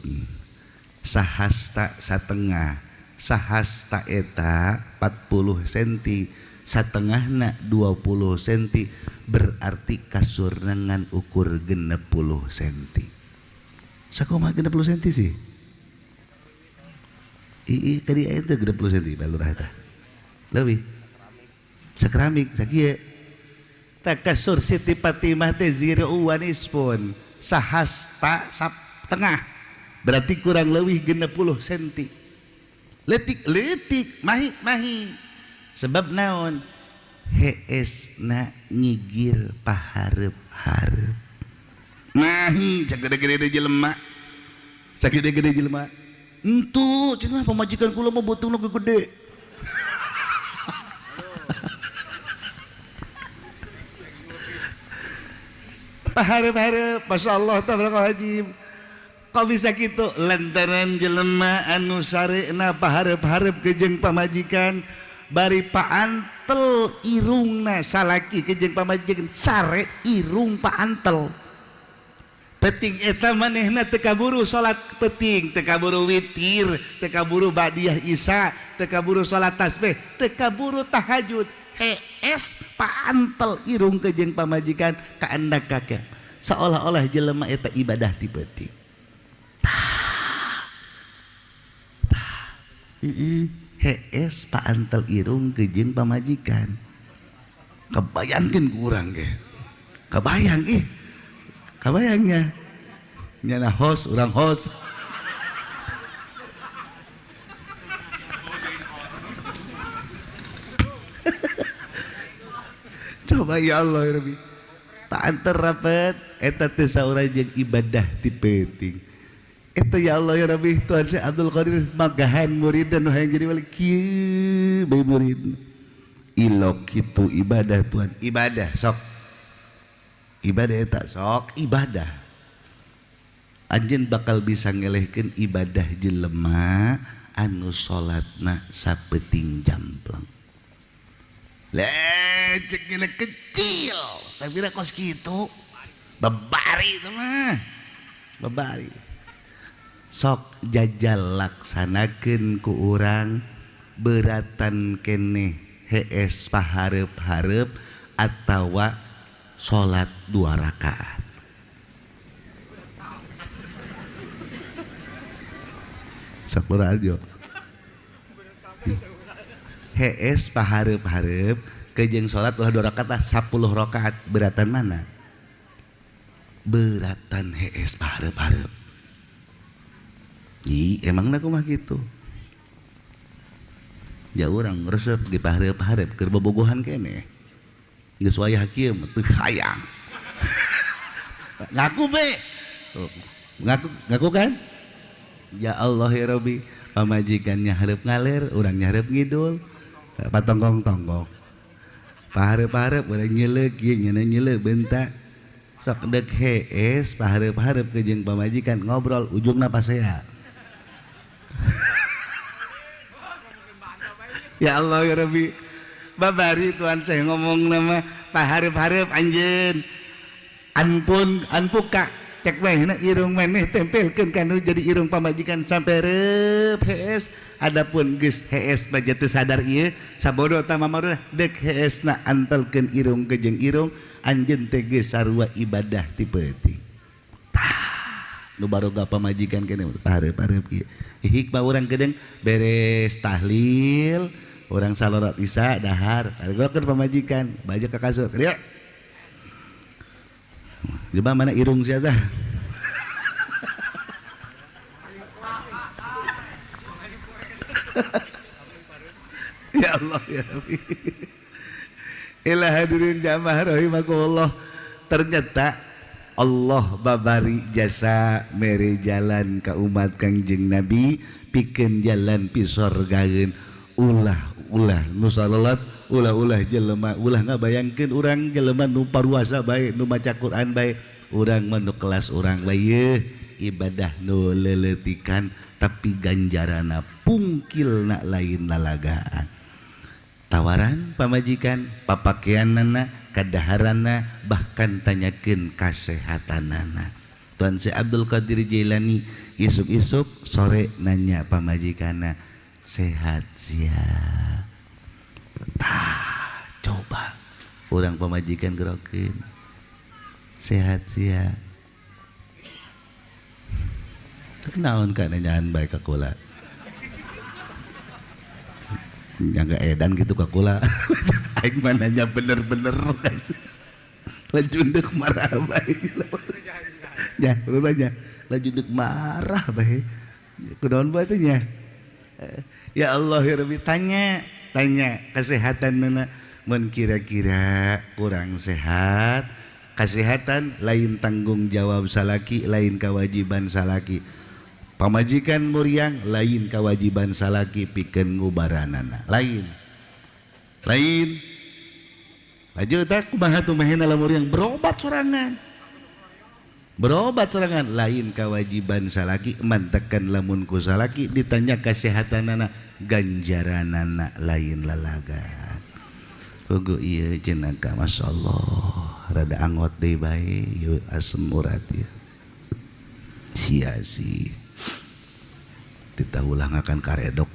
Speaker 1: sahasta satengah sahasta eta 40 cm satengahna 20 cm berarti kasurna ngan ukur 60 cm. Sakumaha 60 cm sih? Kadi itu 60 cm balurah eta. Leuwih. Sakeramik sakieu. Tak kasur Siti Fatimah teh zero wanispun. Sahasta setengah. Berarti kurang leuwih 60 cm. Leutik mahi. Sebab naon? Heesna nyigir pahareup-hareup. Mahi cak gede-gede jelema. Cak gede-gede jelema. Entu cenah pamajikan kula mah beuteungna gede. Pahareup-hareup masyaallah tabarakallah. Kau bisa kitu lantaran jelema anu sareuna pahareup-hareup ke jeung pamajikan bari paantel irungna salaki ke jeung pamajikan sare irung paantel. Penting eta manehna teu kaburu salat penting, teu kaburu witir, teu kaburu badiah isya, teu kaburu salat tasbih, teu kaburu tahajud. Hees paantel irung ke jeung pamajikan ka andak kakek. Seolah-olah jelema eta ibadah ti penting. Hees paantel irung ke jeung pamajikan. Kebayangkeun ku urang ge. Kebayang ih. Kabayangnya nyana host orang host coba ya Allah ya Rabbi paanter rapet eta teh saurang jeung ibadah ti penting eta ya Allah ya Rabbi Tuhan Syekh Abdul Qadir magahan murid dan hayang jadi wali kieu bae murid ilok kitu ibadah Tuhan ibadah sok ibadah eta sok ibadah anjeun bakal bisa ngelehkeun ibadah jelema anu salatna sapeting jamplang lecek gila kecil sabira kos kitu babari itu mah babari sok jajal laksanakeun ku urang beratan keneh hees pahareup-hareup atawa sholat 2 rakaat. Sakura aja. Hees pahareup-hareup ke jeung sholat ulah 2 rakaat 10 rakaat beratan mana? Beratan hees pahareup-hareup. Emangna kumaha kitu? Ya urang resep di pahareup-hareup keur bobogohan keneh. Geus wayah kieu teu hayang. Ngaku be. Ngaku kan? Ya Allah ya Rabbi, pamajikannya hareup ngaler, urangnya hareup ngidul. Patonggong-tonggong. Pahareup-hareup urang nyeuleuk kieu nyeuna nyeuleuk beunta. Sok deuk hees pahareup-hareup ke jeung pamajikan ngobrol ujungna pasea. Ya Allah ya Rabbi. Babari Tuhan saya ngomong nama pahareup-hareup anjeun anpuka cek bae irung maneh tempelkeun kanu jadi irung pamajikan sampai reup hees. Adapun geus hees baja teu sadar ieu sabodo tah mamaruna deuk heesna antelkeun irung ke jeung irung anjeun teh geus sarua ibadah ti peuting. Tah nu baroga pamajikan keneh pareup-pareup ieu. Hikmah urang gedeng beres tahlil urang salorat isya dahar karegokeun pamajikan baja ka kasur yuk. Coba mana irung sia tah? Ya Allah ya Rabbi. Ila hadirin jamaah rahimakumullah. Ternyata Allah babari jasa mere jalan ka umat Kangjeng Nabi pikeun jalan pi sorgaeun ulah nu salat ulah jelema ulah ngabayangkeun urang jelema nu paruasa bae nu maca Quran bae urang mah nu kelas urang bae ibadah nu leuleutikan tapi ganjarana pungkilna lain lalagaan. Tawaran pamajikan papakeanana kadaharanna bahkan tanyakeun kasehatanana. Tuan Syekh Abdul Qadir Jailani isuk-isuk sore nanya pamajikanna sehat sia. Tah coba urang pamajikan gerokeun sehat sia. Naon ka nanyaan bae ka kula. Jaga edan gitu ka kula. Aing mah nanya bener-bener lajunduk marah bae. Ya, rupanya lajunduk marah bae. Kunaon bae teh nya? Ya Allah ya Rabbi tanya kesehatanna mun kira-kira kurang sehat. Kesehatan lain tanggung jawab salaki, lain kewajiban salaki. Pamajikan muriang lain kewajiban salaki pikeun ngubaranana lain laju tak kumaha tuh mahena lamun muriang berobat sorangan lain kewajiban salaki mantekan lamun ku salaki ditanya kesehatanana ganjaranana lain lalagan pugu ieu jenaka masyaallah rada angot deui bae yeuh asem urat ieu sia-sia kita ulang akan karedok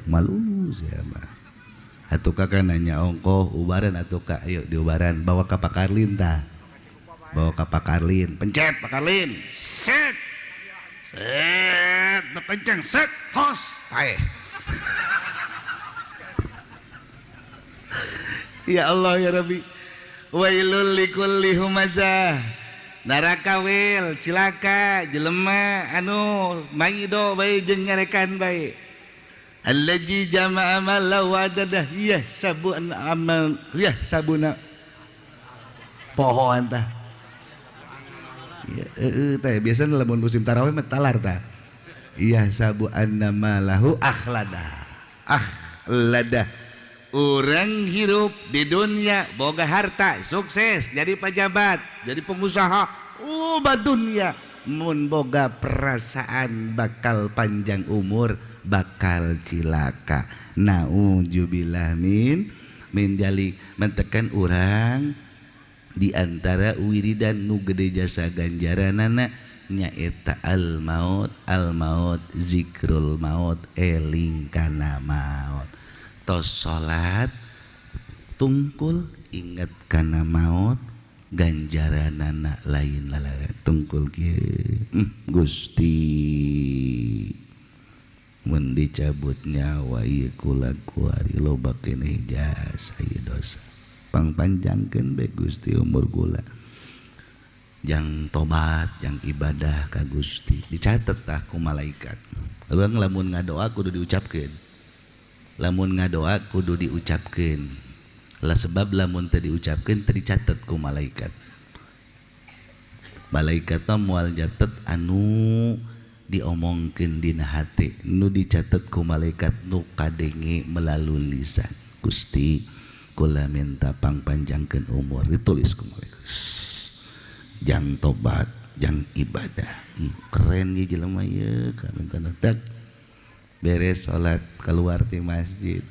Speaker 1: malu siapa atuh kakak nanya ongkoh ubaran atuh kak ayo diubaran bawa ke Pak Karlin tah bawa ke Pak Karlin pencet Pak Karlin set kenceng set hos ae ya Allah ya Rabbi wailul likulli humazah naraka wil cilaka jelema anu maido bae jeung ngarekan bae allazi jama'a mala wadadah yah sabun amal yah sabuna pohon tah ya teh biasana lamun musim tarawih mah talar tah yah sabu anna malahu akhlada orang hirup di dunia boga harta sukses jadi pejabat jadi pengusaha dunia mun boga perasaan bakal panjang umur bakal cilaka naudzubillah min jali mentekan orang di antara wiridan nu gede jasa ganjaranana nyaeta al maut zikrul maut eling kana maut tos salat tungkul ingat kana maut ganjaranana lain lalaga tungkul kieu Gusti mun dicabut nyawa ieu kulaku ari loba keneh jasa ieu dosa pangpanjangkeun bae Gusti umur kula jang tobat jang ibadah ka Gusti dicatet tah ku malaikat urang lamun ngadoa kudu diucapkeun lamun ngadoa kudu diucapkeun lah sebab lamun teu diucapkeun teu dicatet ku malaikat moal nyatet anu diomongkeun dina hati nu dicatet ku malaikat nu kadenge melalui lisan Gusti kula minta pangpanjangkeun umur ditulis ku malaikat jang tobat jang ibadah keren ieu jelema ieu ka minta tak beres sholat keluar di masjid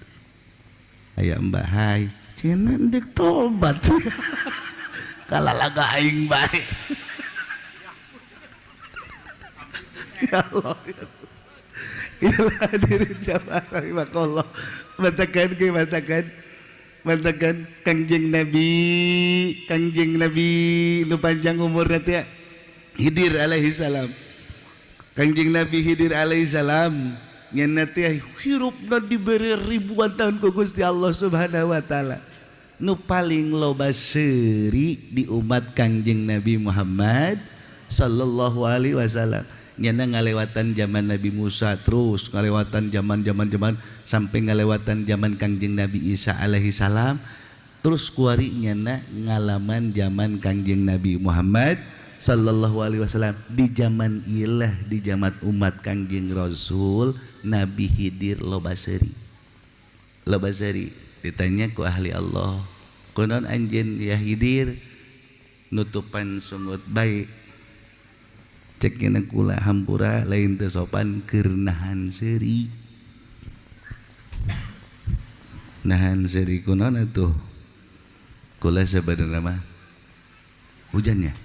Speaker 1: aya mbah hai cenah dek tobat kalalaga aing bae. Ya Allah. Ila hadirin jamaah rahimakallah. Matakan Kangjeng Nabi nu panjang umur nanti ya. Khidir alaihi salam. Kangjeng Nabi Khidir alaihi salam nyen teh hirupna diberi ribuan tahun ku Gusti Allah Subhanahu wa taala. Nu paling loba seuri di umat Kangjeng Nabi Muhammad sallallahu alaihi wasallam. Nyana ngalewatan zaman Nabi Musa, terus ngalewatan zaman sampai ngalewatan zaman Kangjeng Nabi Isa alaihi salam, terus kuari nyana ngalaman zaman Kangjeng Nabi Muhammad sallallahu alaihi wasallam. Di zaman ilah, di zaman umat Kangjeng Rasul Nabi Khidir loba seuri ditanya ku ahli Allah, kunaon anjeun ya Khidir nutupan sungut baik cek kena kula hampura lain teu sopan keur nahan seuri. Nahan seuri kunaon atuh? Kula sebenarnya mah hujannya.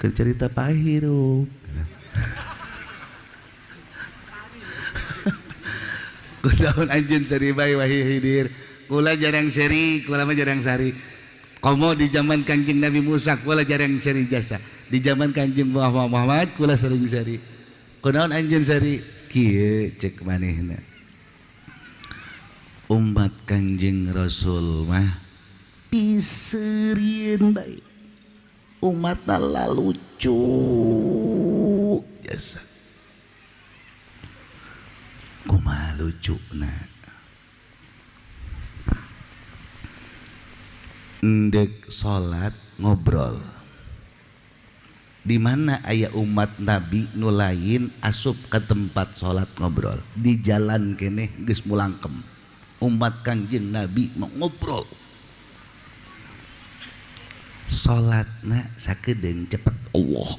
Speaker 1: Keur cerita pahirup. Kunaon anjeun seuri bae wahai Khidir? Kula jarang seuri, kula mah jarang sari. Komo di zaman Kangjeng Nabi Musa kula jarang seri jasa. Di zaman Kangjeng Muhammad kula sering seri. Kunaon anjeun seri? Kieu cek manehna. Umat Kangjeng Rasul mah piseurieun bae. Umatna lalucu jasa. Kumaha lucuna? Ndek salat ngobrol. Di mana aya umat Nabi nu lain asup ke tempat salat ngobrol. Di jalan keneh geus mulangkem. Umat Kangjeng Nabi mau ngobrol. Salatna sakedeung cepet Allah.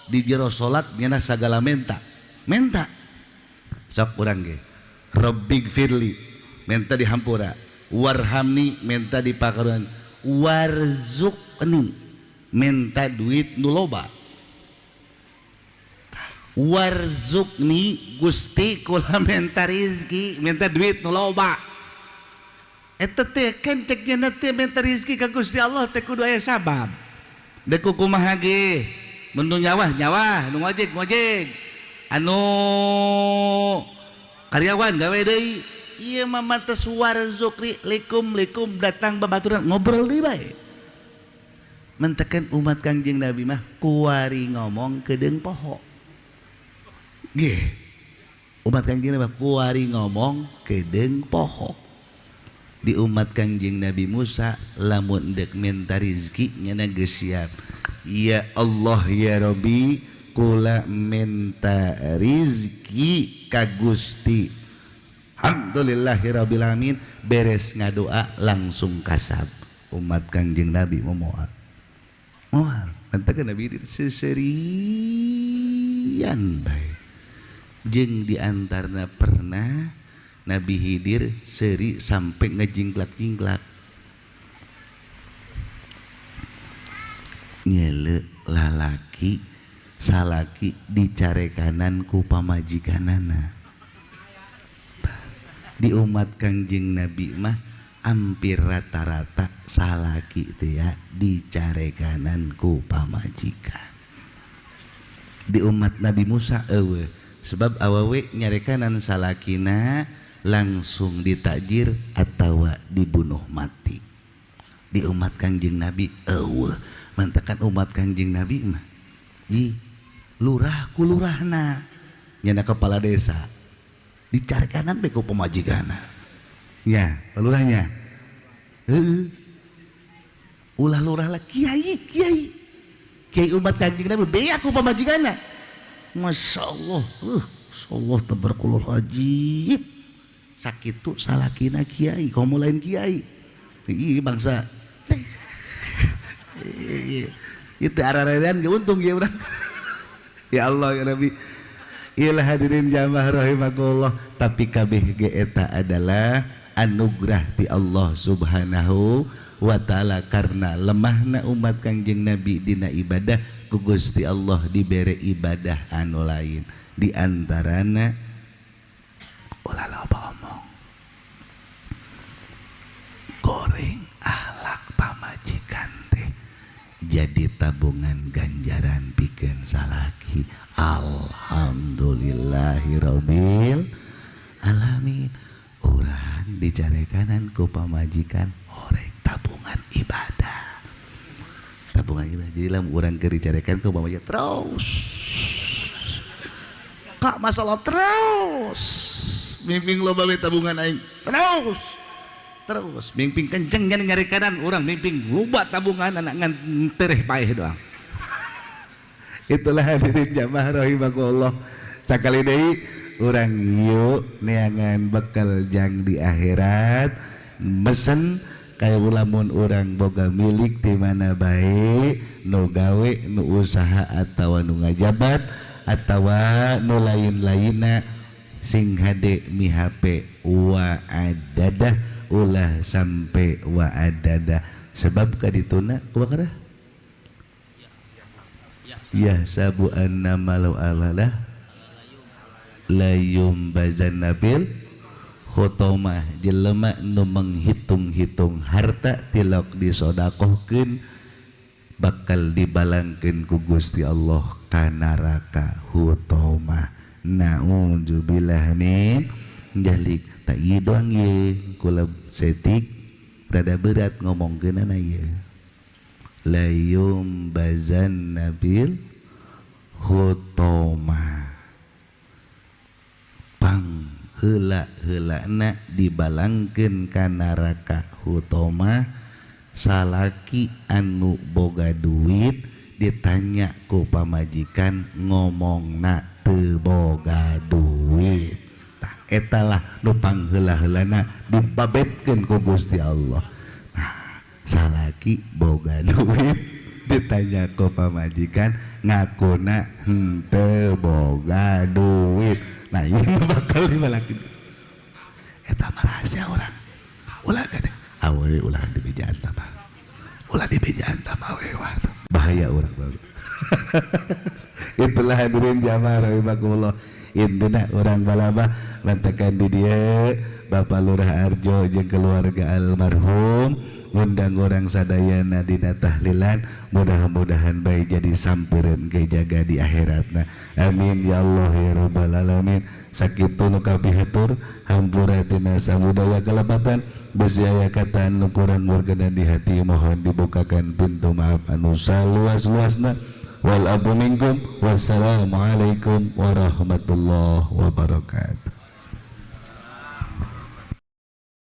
Speaker 1: Di jero salat nyana sagala menta. Sok urang ge. Rabbighfirli menta dihampura, warhamni menta dipakaruan, warzukni menta duit nu loba. Warzukni Gusti kula menta rizki, menta duit nu loba. Eta teh kan cek nya teh menta rizki ka Gusti Allah teh kudu aya sabab. Deku kumaha ge? Mun nu nyawa, nu ngojek. Anu karyawan gawe deui. Iya mama tesuar zukri likum datang babaturan ngobrol di bae. Mentekan umat Kangjeng Nabi mah kuari ngomong kedeung poho. Nggih. Umat Kangjeng Nabi kuari ngomong kedeung poho. Di umat Kangjeng Nabi Musa lamun dek minta rezeki nyana geus siap. Ya Allah ya Rabbi kula minta rezeki ka Gusti. Alhamdulillahirabbil alamin beres ngadoa langsung kasab. Umat Kangjeng Nabi moal nantakeun Nabi seserian bae. Jeung diantarna pernah Nabi Khidir seri sampai ngejingklak-jingklak. Nyele lalaki salaki dicarekanan ku pamajikanana. Di umat Kangjeng Nabi mah hampir rata-rata salaki itu ya dicarekanan ku pamajikan. Di umat Nabi Musa eueuh sebab awewe nyarekanan salakina langsung ditakjir atawa dibunuh mati. Di umat Kangjeng Nabi eueuh mantakan umat Kangjeng Nabi mah lurah ku lurahna nyana kepala desa dicari kanan beko pemajikana ya lurahnya ulah lurah lah kiai umat Kangjeng Nabi be aku pemajikana. Masya Allah tabarakallah sakitu salakina kiai kamu lain kiai ini bangsa itu arah-arahan gak untung ya orang. Ya Allah ya Nabi Iyalah hadirin jamaah rahimakumullah, tapi kabeh ge eta adalah anugerah ti Allah Subhanahu wa ta'ala karena lemahna umat Kangjeng Nabi dina ibadah ku Gusti Allah dibere ibadah anu lain di antarana ulah loba omong goreng ahlak pamajikan teh jadi tabungan ganjaran pikeun salaki. Alhamdulillahirabbil alamin. Urang dicarekanan ku pamajikan horeng tabungan ibadah. Tabungan ibadah. Jadi lamun urang keur dicarekan ku pamajikan terus. Kak masalah terus. Mimping loba we tabungan aing. Terus mimping kenceng ngan ngarekanan urang mimping loba tabungan anak ngan tereh paeh doang. Itulah hadirin jamaah rahimakumullah. Cakali deui urang yuk neangan bekal jang di akhirat mesen kaya lamun urang boga milik di mana bae nu gawe nu usaha atawa nu ngajabat atawa nu lain-lainna sing hade mihape wa adadah ulah sampai wa adadah sebab kadituna kumaha ya sabu anna malau alalah layum bazan nabil khotomah jelema nu menghitung-hitung harta tilok disodakohkeun bakal dibalangkeun ku Gusti Allah ka neraka hutomah. Naudzubillah min jalik tak ieu doang ye kula setik rada berat ngomongkeunana ye layum bazan nabil hutomah pang heula-heulana dibalangkeun ka neraka hutomah salaki anu boga duit ditanya ku pamajikan ngomongna teu boga duit tah etalah nu pangheula-heulana dibabetkeun ku Gusti Allah. Nah, salaki boga duit ditanya ku pamajikan ngakuna henteu boga duit. Nah ini bakal dibalangkeun eta mah rahasia urang ulah gade awe ulah dibejaan tambah ulah dibejaan tambah we bahaya urang baru. Itulah hadirin jamaah rahimakumullah intina urang balaba lantakan di dieu Bapak Lurah Arjo jeung keluarga almarhum ngundang orang sadayana dina tahlilan mudah-mudahan bae jadi sampireun ge jaga di akhiratna amin ya Allah ya rabbal alamin. Sakitu nu kapihatur hampura tina samudaya kalebatan besi aya kata anu kurang murgana di hati mohon dibukakan pintu maaf anu saluas-luasna wal afu minkum wassalamualaikum warahmatullahi wabarakatuh.